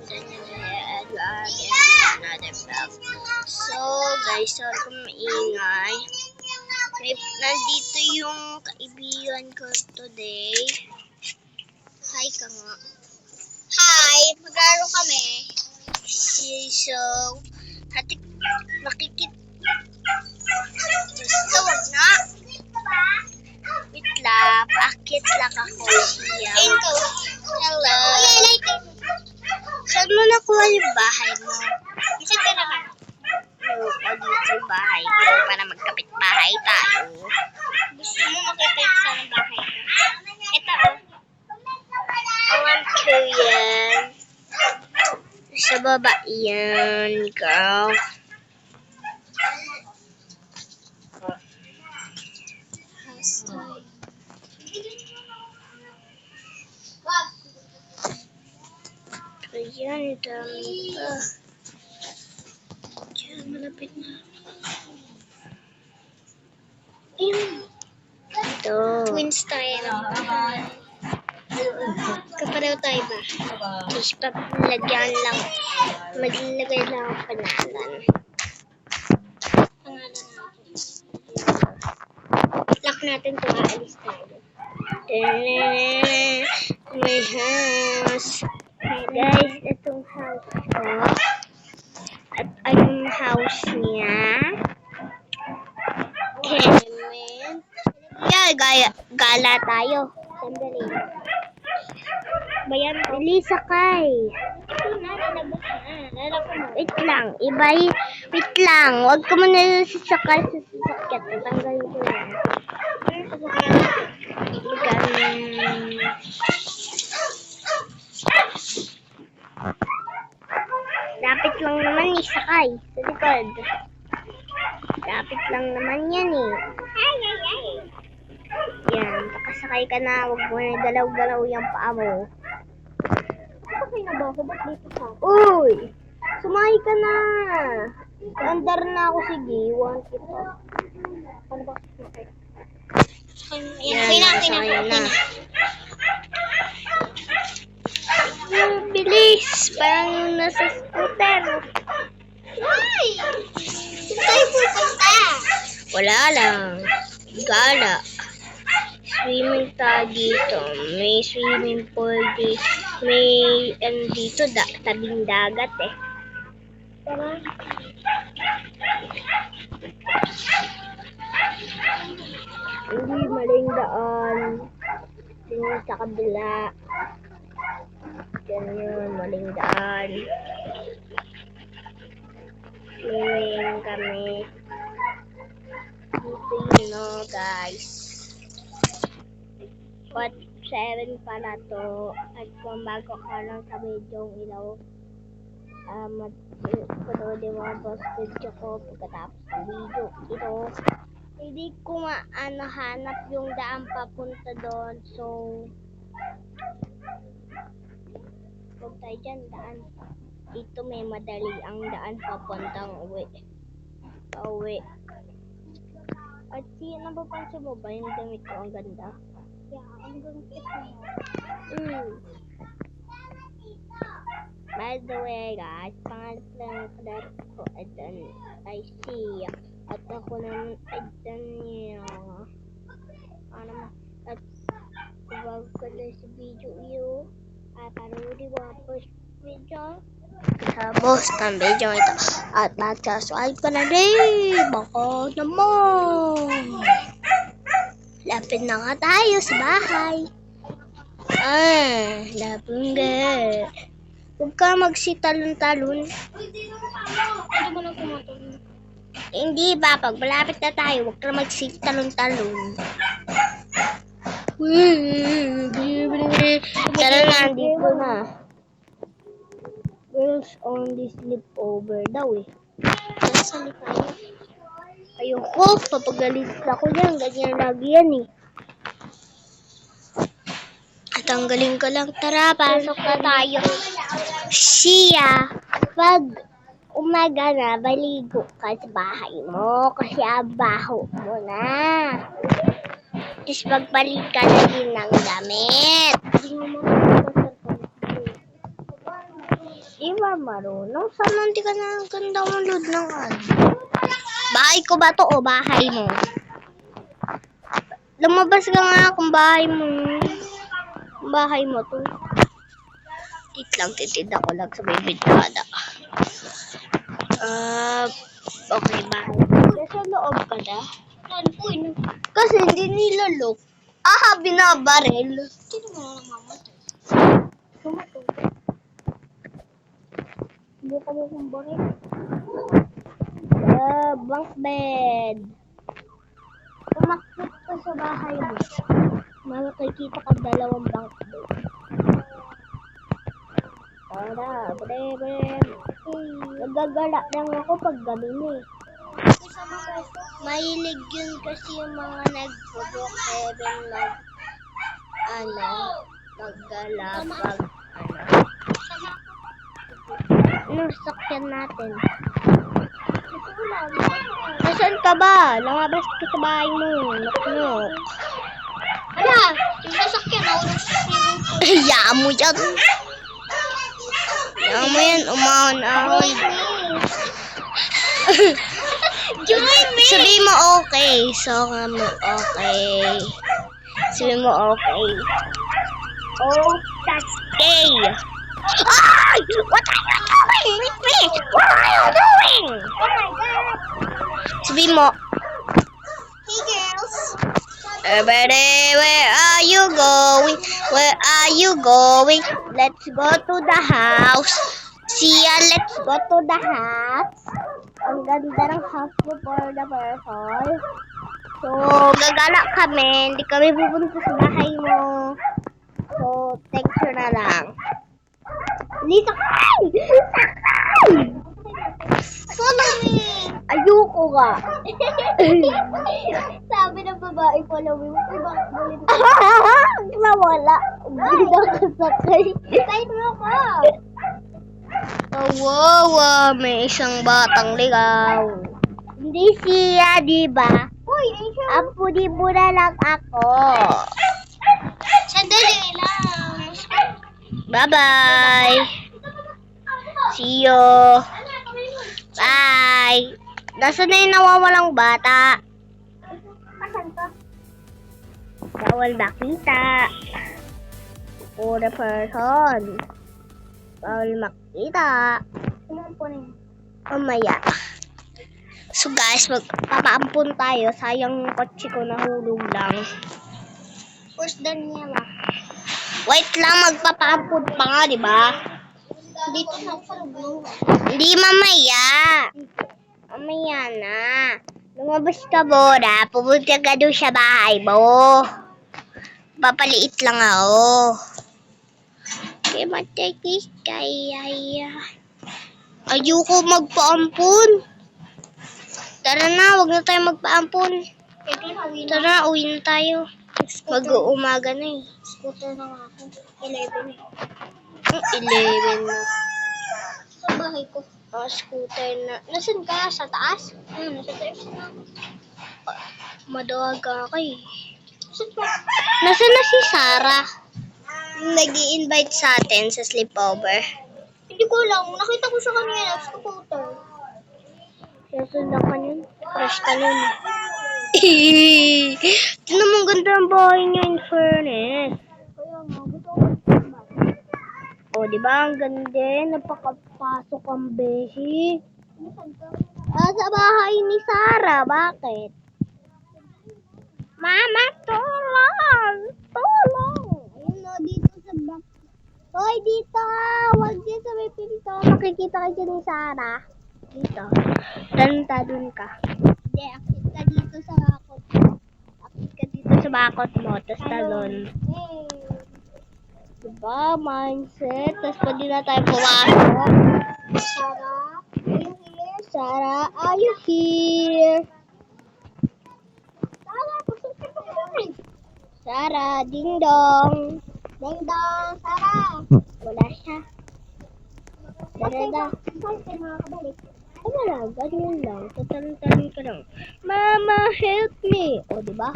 then another vlog. So guys, sorry kung maingay. Nandito yung kaibigan ko today. Hi ka nga. Hi! Maglaro kami. So, makikit. So, wag na. Wait lang, paakit lang ako siya. Ito. Hello. Saan mo nakuha yung bahay mo? Isa ka naman. Ayoko dito yung bahay ko para magkapit bahay tayo. Gusto mo makita yung saan bahay ko? Ito oh. Awan ko yan. Sa baba yan, girl. Ayan, dami pa. Diyan, malapit na. Ito. Twins tayo. Kapareho tayo ba? Tapos papalagyan lang. Maglagay lang ang pangalan. Pangalan natin. Lock natin kung aalis tayo. My house. Guys, itong house ko. At yung house niya. Kemen. Yeah, gala tayo. Sandali. Bayan, bilis sakay. Ito na, lalabas na. Lalabas mo. Wait lang, wait lang. Huwag ka muna sasakay sa sasakyan. Tanggalin ko lang. Dapat lang naman isakay sa likod. Dapat lang naman yan eh. Yan, nakasakay ka na. Huwag mo na galaw-galaw yung paa mo. Okay na ba ako? Ba't dito sa akin? Uy! Sumakay ka na! Andar na ako, sige. Want kita. Ano ba? Okay. Yan, Okay na. Bilis! Parang nasa scooter. Why? Saan tayo pupunta? Wala lang. Gala. Swimming tayo dito. May swimming pool dito. May dito tabing dagat eh. Tara. Hindi maling daan. Tingin sa kabila. Ganyan, maling daan. Swimming kami. Dito yun no, guys. But 7 pala to. At kung bago ka lang sa video ilaw, panoodin mo ang post video ko pagkatapos ng video ito. Hindi ko hanap yung daan papunta doon. So, huwag tayo dyan, daan. Dito may madali ang daan papuntang uwi. At napapansin mo ba yung damit ko? Ang ganda. Yeah, ang ganda. By the way guys, pangalan ng ko ay siya. At ako naman ay Daniel. At huwag ko na sa video yun. At parodi mo ang post video. Tapos ng video ito. At magsasubscribe ka na rin. Baka naman. Lapit na nga tayo sa bahay. Lapit. Huwag ka magsitalon-talon. Ano mo lang tumatulong? Hindi ba? Pag malapit na tayo, huwag ka magsitalon-talon. Tara na, dito na. Girls only sleepover daw eh. Nasaan tayo? Ayoko, papagalit ako yan. Ganyan lagi yan eh. Tanggalin ko lang. Tara, pasok na tayo. Siya, pag umaga na, baligo ka sa bahay mo kasi abaho mo na. Tapos pagbalik ka na din ng damit. Di ba marunong? Sana hindi ka na download ng ano? Bahay ko ba to o bahay mo? Lumabas ka nga kung bahay mo. Bahay mo to. Wait lang, titinda ko lang sa may bintada. Okay, bahay. Nasa loob ka na? Kasi hindi nila look. Binabaril. Sino mo lang mamatay? Sumatulog. Buka mo kong baril. Bunk bed. Umakit ka sa bahay mo. Makikita ka dalawang bunk bed. Tara, bre. Nagagala lang ako pag gabi eh. Mahilig yun kasi yung mga nag-brookhaven maggala pag sakyan natin. Nasaan ka ba? Lumabas ka sa bahay mo. Nok. Ala, yung sasakyan ako ng sasakyan. Hayaan mo yan. Hayaan mo yan. Umahon-ahon. Join me! Sabihin mo okay. Okay. Sabihin mo okay. Oh, that's gay. Ay! What are you doing with me? What are you doing? Oh my God! Sabihin mo, Hey girls! everybody, where are you going? Where are you going? Let's go to the house. Sia, let's go to the house. Ang ganda ng house mo for the person. So, gagala kami. Hindi kami pupunta sa bahay mo. So, text nyo na lang. Lisa, sakay! Follow me! Ayoko nga. Sabi ng babae, follow me. Uy, bakit galit ka? Nawala. Hindi na kasakay. Side mo ako! Kawawa, may isang batang ligaw. Hindi siya, di ba? Uy, Asia! Ampuni mo na lang ako. Sandali lang. Bye-bye. See you. Bye. Nasaan na yung nawawalang bata? Asan ka? Bawal makita. Pura person. Bawal makita. Saan po na yun? Mamaya. So guys, magpapaampun tayo. Sayang yung kotse ko nahulog lang. Where's Daniela? Wait lang, magpapaampun pa nga, di ba? Dito na ako sa loob. Hindi mamaya. Mamaya na. Lumabas ka muna. Pupunta ka doon sa bahay mo. Papaliit lang ako. Okay, matikis kaya. Ayoko magpaampun. Tara na, wag na tayo magpaampun. Ito na, uwi na. Tara, uwi na tayo. Mag-uumaga na eh. Scooter na nga ako. 11 eh. 11 na. Sa bahay ko. Scooter na. Nasaan ka? Sa taas? Nasa tayo na ako. Madawaga ka eh. Saan ka? Nasaan na si Sarah? Nag-i-invite sa atin sa sleepover. Hindi ko alam. Nakita ko siya kanina sa scooter. Sasundan ka nun. Crush ka nun. Tignan mo, ang ganda ng bahay niya in fairness. Kaya nga, gusto ko magpapasok. O, di ba? Ang ganda. Napakapasok ang beshi. Saan ka? Sa bahay ni Sarah. Bakit? Mama, tulong! Tulong! Ayun o, dito sa back. Hoy, dito! Huwag dyan sa may pinto. Makikita ka dyan ni Sarah. Dito. Dun ka. Hindi, akit ka dito sa bakot mo. Akit ka dito sa bakot mo. Tapos talon. Hey! Diba? Mindset. Tapos pwede na tayo pumasok. Sarah? Are you here? Sarah, are you here? Sarah, pasok ka pa rin. Sarah, ding dong. Ding dong, Sarah! Wala siya. Darada. Saan ka makakabalik? Ay, wala. Ganyan lang. Tatalon ka lang. Mama, help me. O, diba?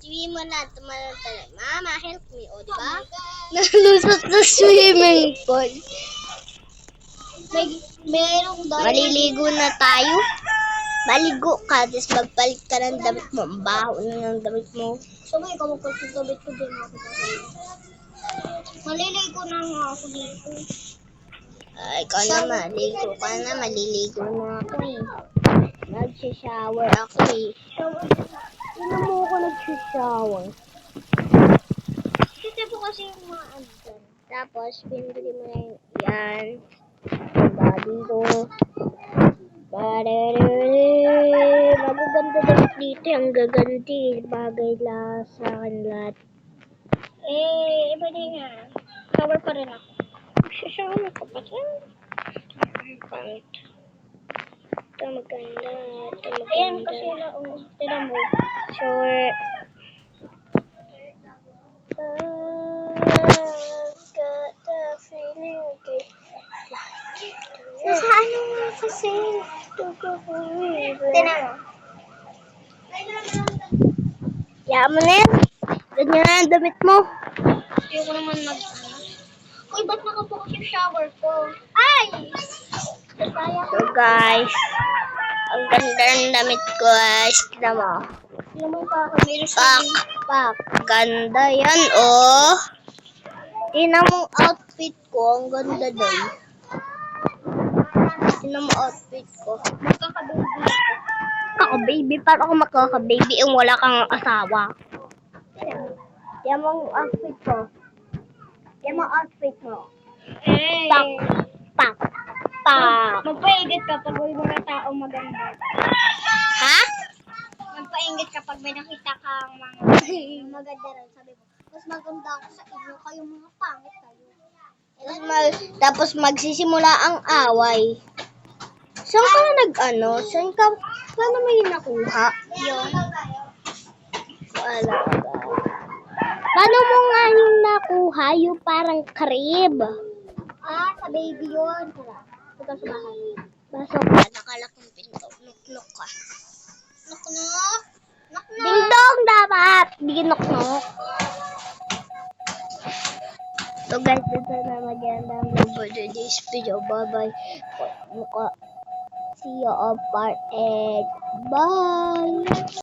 Sabihin mo na, tumalon. Mama, help me. O, diba? Nalusot na swimming pool. Merong Maliligo na tayo. Maligo ka, tapos magpalit ka ng damit mo. Ang baho na ng damit mo. Sabay ka magpagkakabit ko din ako. Maliligo na nga ako dito. Ay, ikaw na maligo ka na. Maliligo na ako eh. Nagsishower ako eh. Ano mo ako nagsishower? Kasi po kasi yung mga ano dyan. Tapos, pinili mo na yan. Diba dito? Magaganda dapat dito. Ang gaganti. Bagay lang sa akin lahat. Iba din nga. Shower pa rin ako. Shower ka pa siya. Pangit. Ito maganda. Ito maganda. Ayan kasi tira mo. Shower. Got the feeling okay. Sa ano nga kasi? Tira mo. Kaya mo na yan. Ganyan na ang damit mo. Ayoko naman Uy, ba't nakabukas yung shower ko? Ay! Kaya So guys, ang ganda ng damit ko guys. Tignan mo. naman kakabili sa Pak. Ganda yan oh. Tingnan mo outfit ko. Ang ganda doon. Tingnan mo outfit ko. magkakababy. Kaka-baby. Paano ako makaka-baby kung wala kang asawa? Yan mo ang outfit ko. Yan mo ang outfit mo. Eh, Pak. magpaingit ka pag may mga taong maganda. Ha? Magpaingit ka pag may nakita kang mga maganda rin. Sabi mo, mas maganda ako sa inyo, kayong mga pangit kayo. Tapos magsisimula ang away. Saan ka na nag-ano? Paano mo yun nakuha? Yun. Wala ba? Paano mo nga yung nakuha? Yung parang crib. Sa baby yun. Ito sa bahay. Pasok ka, nakalak yung pinto. Nuk-nuk ka. Knock-knock. Knock-knock. Ding-dong dapat! Hindi nuk-nuk. So guys, dito na maganda ang for today's video. Bye-bye. See you on part 8. Bye!